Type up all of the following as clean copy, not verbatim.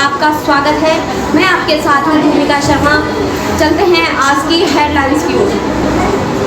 आपका स्वागत है। मैं आपके साथ हूँ भूमिका शर्मा। चलते हैं आज की हेडलाइंस की ओर।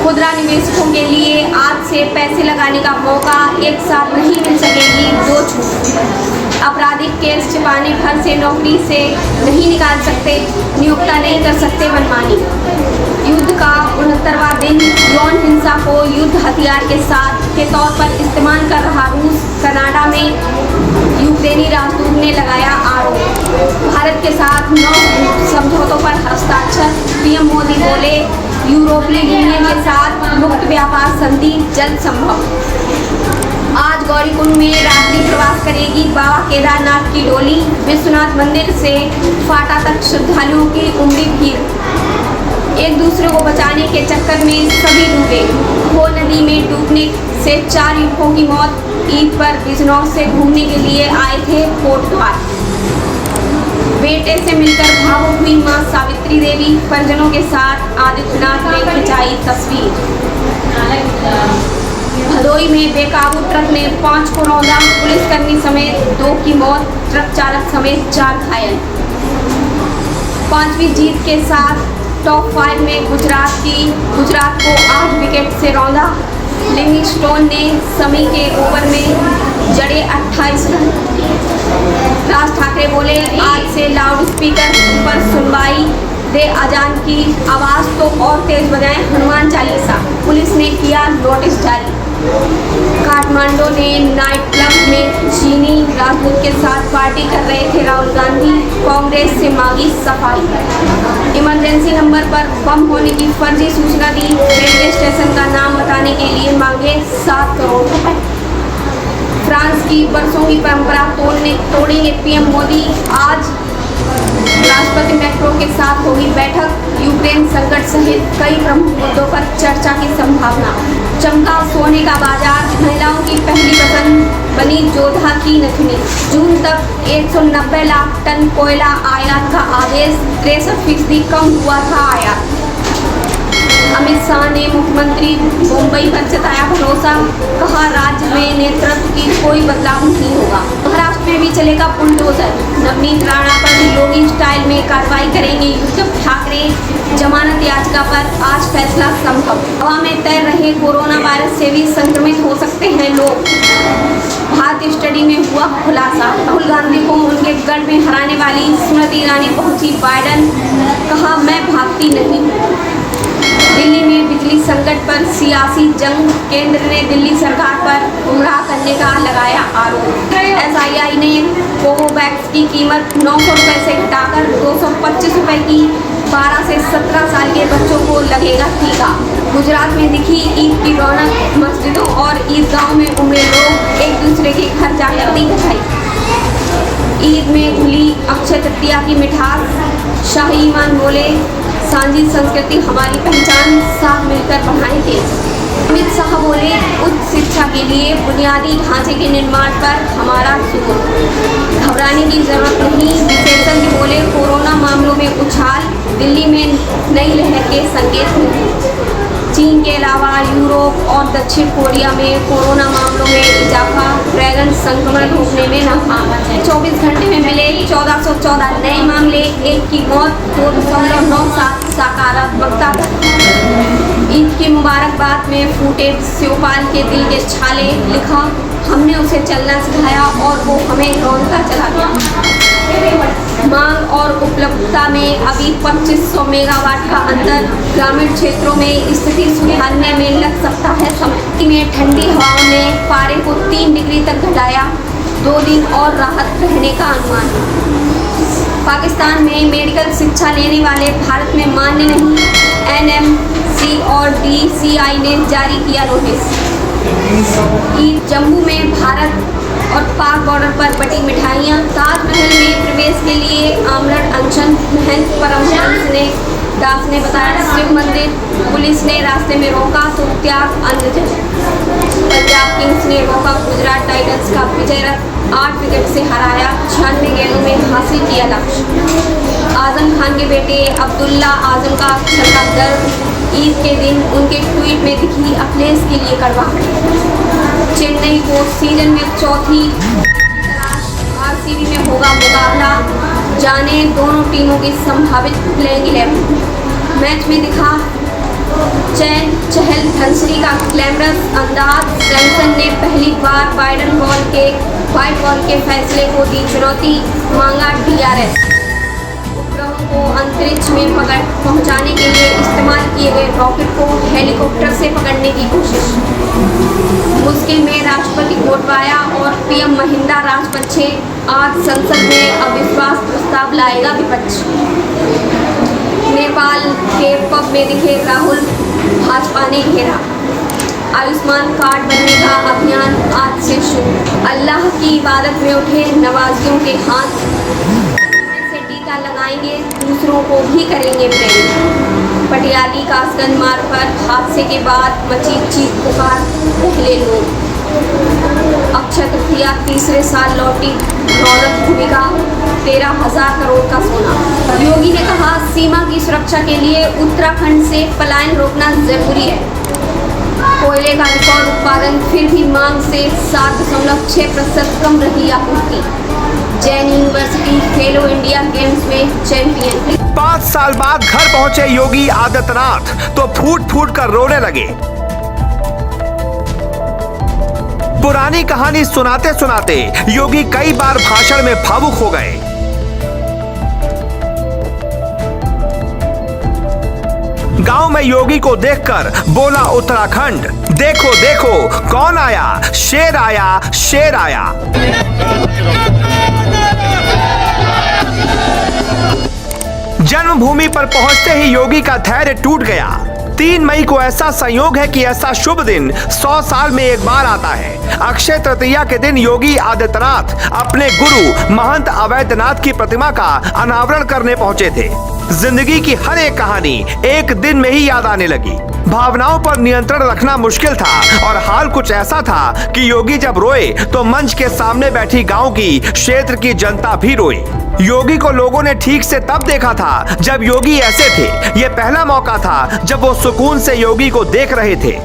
खुदरा निवेशकों के लिए आज से पैसे लगाने का मौका, एक साथ नहीं मिल सकेगी दो छूट। आपराधिक केस छिपाने भर से नौकरी से नहीं निकाल सकते, नियोक्ता नहीं कर सकते मनमानी। युद्ध का 69वां दिन, यौन हिंसा को युद्ध हथियार के तौर पर इस्तेमाल कर रहा रूस। कनाडा में यूक्रेनी राजदूत ने लगाया आरोप। भारत के साथ 9 समझौतों पर हस्ताक्षर। पीएम मोदी बोले यूरोपीय यूनियन के साथ मुक्त व्यापार संधि जल्द संभव। आज गौरीकुंड में रात्रि प्रवास करेगी बाबा केदारनाथ की डोली। विश्वनाथ मंदिर से फाटा तक श्रद्धालुओं की उमड़ी भीड़। एक दूसरे को बचाने के चक्कर में सभी डूबे। खो नदी में डूबने से 4 युवकों की मौत। ईद पर बिजनौर से घूमने के लिए आए थे कोटद्वार। बेटे से मिलकर भावुक हुई मां सावित्री देवी। परिजनों के साथ आदित्यनाथ ने खिंचाई तस्वीर। भदोई में बेकाबू ट्रक ने 5 को रौंदा। पुलिसकर्मी समेत 2 की मौत, ट्रक चालक समेत 4 घायल। 5वीं जीत के साथ टॉप 5 में गुजरात को 8 विकेट से रौंदा। लिविंगस्टोन ने समी के ओवर में जड़े 28 रन। राज ठाकरे बोले आज से लाउड स्पीकर पर सुनवाई दे, अजान की आवाज़ तो और तेज बजाएं हनुमान चालीसा। पुलिस ने किया नोटिस जारी। काठमांडू ने नाइट क्लब में चीनी राजदूत के साथ पार्टी कर रहे थे राहुल गांधी। कांग्रेस से मांगी सफाई। इमरजेंसी नंबर पर बम होने की फर्जी सूचना दी। रेलवे स्टेशन का नाम बताने के लिए मांगे 7 करोड़ रुपए। फ्रांस की बरसों की परंपरा तोड़ेंगे पीएम मोदी। आज राष्ट्रपति मैक्रों के साथ होगी बैठक। यूक्रेन संकट सहित कई प्रमुख मुद्दों पर चर्चा की संभावना। चमका सोने का बाजार, महिलाओं की पहली पसंद बनी जोधा की नथुनी। जून तक 190 लाख टन कोयला आयात का आदेश, 63% कम हुआ था आयात। अमित शाह ने मुख्यमंत्री मुंबई पर जताया भरोसा। कहा राज्य में नेतृत्व की कोई बदलाव नहीं होगा। महाराष्ट्र में भी चलेगा बुलडोजर। नवनीत राणा पर योगी स्टाइल में कार्रवाई करेंगे उद्धव ठाकरे। जमानत याचिका पर आज फैसला संभव। हवा में तैर रहे कोरोना वायरस से भी संक्रमित हो सकते हैं लोग। भारत स्टडी में हुआ खुलासा। राहुल गांधी को उनके गढ़ में हराने वाली स्मृति ईरानी पहुंची बाइडन। कहा मैं भागती नहीं। दिल्ली में बिजली संकट पर सियासी जंग। केंद्र ने दिल्ली सरकार पर गुमराह करने का लगाया आरोप। एसआईआई ने कोवोवैक्स की कीमत 900 रुपये से घटाकर 225 रुपये की। 12 से 17 साल के बच्चों को लगेगा टीका। गुजरात में दिखी ईद की रौनक। मस्जिदों और ईदगाहों में उमड़े लोग, एक दूसरे के घर जाकर दी बधाई। ईद में घुली अक्षय तृतीया की मिठास। शाही ईमान बोले सांझी संस्कृति हमारी पहचान, साथ मिलकर बढ़ाएंगे। अमित शाह बोले उच्च शिक्षा के लिए बुनियादी ढांचे के निर्माण पर हमारा जोर। घबराने की जरूरत नहीं। विशेषज्ञ बोले कोरोना मामलों में उछाल, दिल्ली में नई लहर के संकेत नहीं। चीन के अलावा यूरोप और दक्षिण कोरिया में कोरोना मामलों में इजाफा। ड्रैगन संक्रमण रोकने में नाकाम। 24 घंटे में मिले 1414 नए मामले, 1 की मौत, 2.97 सकारात्मकता दर। ईद की मुबारकबाद में फूटे शिवपाल के दिल के छाले। लिखा हमने उसे चलना सिखाया और वो हमें रौंदता चला गया। मांग और उपलब्धता में अभी 2500 मेगावाट का अंतर। ग्रामीण क्षेत्रों में स्थिति सुधारने में लग सकता है समय। में ठंडी हवाओं ने पारे को 3 डिग्री तक घटाया। 2 दिन और राहत रहने का अनुमान। पाकिस्तान में मेडिकल शिक्षा लेने वाले भारत में मान्य नहीं। एनएमसी और डीसीआई ने जारी किया नोटिस। जम्मू में भारत और पाक बॉर्डर पर बटी मिठाइयाँ। ताजमहल में प्रवेश के लिए आमरण अनशन। महंत परमहंस दास ने बताया शिव मंदिर पुलिस ने रास्ते में रोका तो त्याग अन्य जगह। पंजाब किंग्स ने रोका गुजरात टाइटंस का विजय रथ। 8 विकेट से हराया। 96 गेंदों में हासिल किया लक्ष्य। आजम खान के बेटे अब्दुल्ला आजम का छठा गर्भ। ईद के दिन उनके ट्वीट में दिखी अखिलेश के लिए कड़वाहट। चेन्नई को सीजन में चौथी। आरसीबी में होगा मुकाबला। जाने दोनों टीमों की संभावित प्लेइंग 11। मैच में दिखा चैन चहल धंसरी का ग्लैमरस अंदाज। सैमसन ने पहली बार वाइड बॉल के फैसले को दी चुनौती, मांगा DRS। उपग्रहों को अंतरिक्ष में पहुंचाने के लिए इस्तेमाल किए गए रॉकेट को हेलीकॉप्टर से पकड़ने की कोशिश। मुश्किल में राष्ट्रपति गोटबाया और PM महिंदा राजपक्षे। आज संसद में अविश्वास प्रस्ताव लाएगा विपक्ष। नेपाल के पब में दिखे राहुल, भाजपा ने घेरा। आयुष्मान कार्ड बनने का अभियान आज से शुरू। अल्लाह की इबादत में उठे नवाजियों के हाथ, से टीका लगाएंगे, दूसरों को भी करेंगे प्रेम। पटियाली कासगंज मार्ग पर हादसे के बाद मची चीख पुकार, पहले लोग। अक्षय तृतीया तीसरे साल लौटी रौनक भूमिका, 13,000 करोड़ का सोना। योगी ने कहा सीमा की सुरक्षा के लिए उत्तराखंड से पलायन रोकना जरूरी है। कोयले का रिकॉर्ड उत्पादन, फिर भी मांग से 7.6% कम रही आपूर्ति। जैन यूनिवर्सिटी खेलो इंडिया गेम्स में चैंपियन। 5 साल बाद घर पहुंचे योगी आदित्यनाथ तो फूट फूट कर रोने लगे। पुरानी कहानी सुनाते सुनाते योगी कई बार भाषण में भावुक हो गए। गांव में योगी को देखकर बोला उत्तराखंड, देखो देखो कौन आया, शेर आया, शेर आया। जन्मभूमि पर पहुंचते ही योगी का धैर्य टूट गया। 3 मई को ऐसा संयोग है कि ऐसा शुभ दिन 100 साल में एक बार आता है। अक्षय तृतीया के दिन योगी आदित्यनाथ अपने गुरु महंत अवैधनाथ की प्रतिमा का अनावरण करने पहुंचे थे। जिंदगी की हर एक कहानी एक दिन में ही याद आने लगी। भावनाओं पर नियंत्रण रखना मुश्किल था और हाल कुछ ऐसा था कि योगी जब रोए तो मंच के सामने बैठी गांव की क्षेत्र की जनता भी रोई। योगी को लोगों ने ठीक से तब देखा था जब योगी ऐसे थे। ये पहला मौका था जब वो सुकून से योगी को देख रहे थे।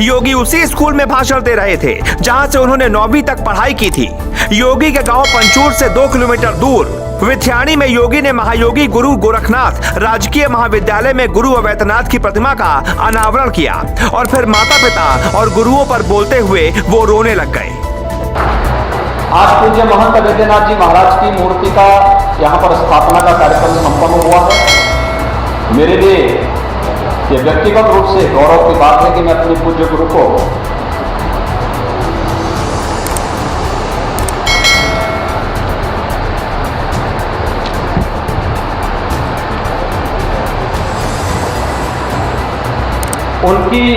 योगी उसी स्कूल में भाषण दे रहे थे जहां से उन्होंने 9वीं तक पढ़ाई की थी। योगी के गांव पंचूर से 2 किलोमीटर दूर विथ्याणी में योगी ने महायोगी गुरु गोरखनाथ राजकीय महाविद्यालय में गुरु अवैधनाथ की प्रतिमा का अनावरण किया और फिर माता पिता और गुरुओं पर बोलते हुए वो रोने लग गए। आज पूज्य महंत अवैधनाथ जी महाराज की मूर्ति का यहाँ पर स्थापना का कार्यक्रम संपन्न हुआ है। मेरे लिए ये व्यक्तिगत रूप से गौरव की बात है कि मैं अपने पूज्य गुरु को उनकी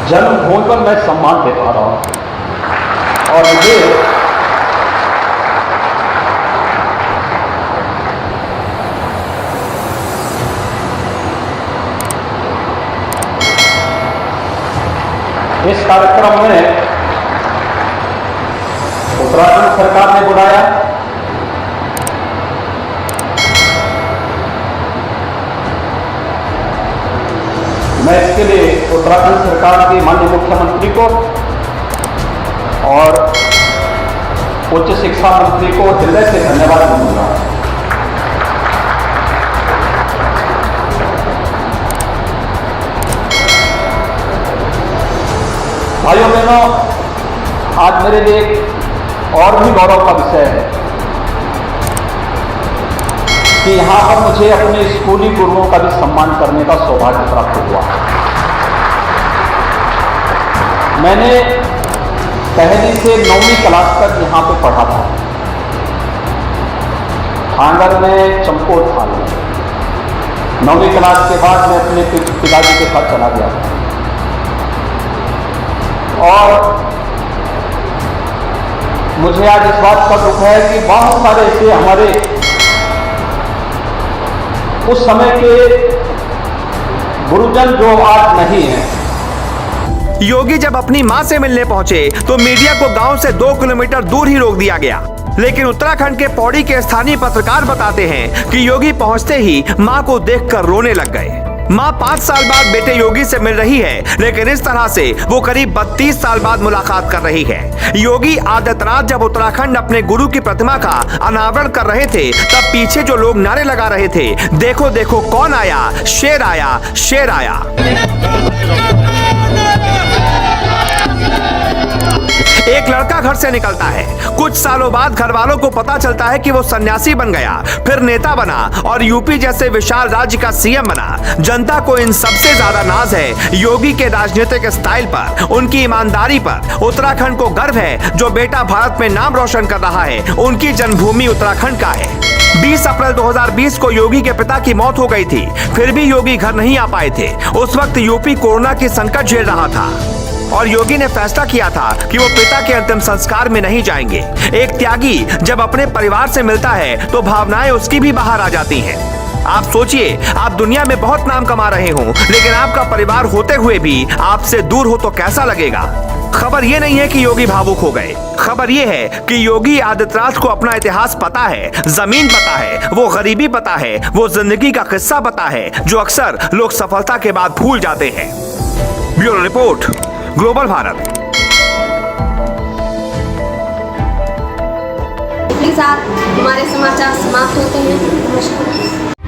जन्मभूमि पर मैं सम्मान दे पा रहा हूं और मुझे इस कार्यक्रम में उत्तराखंड सरकार ने बुलाया। मैं इसके लिए उत्तराखंड सरकार के माननीय मुख्यमंत्री को और उच्च शिक्षा मंत्री को हृदय से धन्यवाद दूंगा। भाइयों बहनों, आज मेरे लिए एक और भी गौरव का विषय है कि यहाँ पर मुझे अपने स्कूली गुरुओं का भी सम्मान करने का सौभाग्य प्राप्त हुआ। मैंने पहली से 9वीं क्लास तक यहाँ पे पढ़ा था, थांगर में, चंपोर थाल में। 9वीं क्लास के बाद मैं अपने पिताजी के साथ चला गया और मुझे आज इस बात का दुख है कि बहुत सारे ऐसे हमारे उस समय के गुरुजन जो आज नहीं है। योगी जब अपनी मां से मिलने पहुंचे तो मीडिया को गांव से 2 किलोमीटर दूर ही रोक दिया गया। लेकिन उत्तराखंड के पौड़ी के स्थानीय पत्रकार बताते हैं कि योगी पहुंचते ही मां को देखकर रोने लग गए। माँ 5 साल बाद बेटे योगी से मिल रही है, लेकिन इस तरह से वो करीब 32 साल बाद मुलाकात कर रही है। योगी आदित्यनाथ जब उत्तराखंड अपने गुरु की प्रतिमा का अनावरण कर रहे थे, तब पीछे जो लोग नारे लगा रहे थे, देखो देखो कौन आया, शेर आया, शेर आया। एक लड़का घर से निकलता है, कुछ सालों बाद घर वालों को पता चलता है कि वो सन्यासी बन गया, फिर नेता बना और यूपी जैसे विशाल राज्य का सीएम बना। जनता को इन सबसे ज्यादा नाज है योगी के राजनीतिक स्टाइल पर, उनकी ईमानदारी पर। उत्तराखंड को गर्व है जो बेटा भारत में नाम रोशन कर रहा है, उनकी जन्मभूमि उत्तराखंड का है। 20 अप्रैल 2020 को योगी के पिता की मौत हो गई थी, फिर भी योगी घर नहीं आ पाए थे। उस वक्त यूपी कोरोना की संकट झेल रहा था और योगी ने फैसला किया था कि वो पिता के अंतिम संस्कार में नहीं जाएंगे। एक त्यागी जब अपने परिवार से मिलता है तो भावनाएं उसकी भी बाहर आ जाती हैं। आप सोचिए, आप दुनिया में बहुत नाम कमा रहे हो, लेकिन आपका परिवार होते हुए भी आपसे दूर हो तो कैसा लगेगा। खबर ये नहीं है कि योगी भावुक हो गए, खबर ये है कि योगी आदित्यनाथ को अपना इतिहास पता है, जमीन पता है, वो गरीबी पता है, वो जिंदगी का किस्सा पता है, जो अक्सर लोग सफलता के बाद भूल जाते हैं। Bureau report, global Bharat. इसी के साथ हमारे समाचार समाप्त होते हैं। नमस्कार।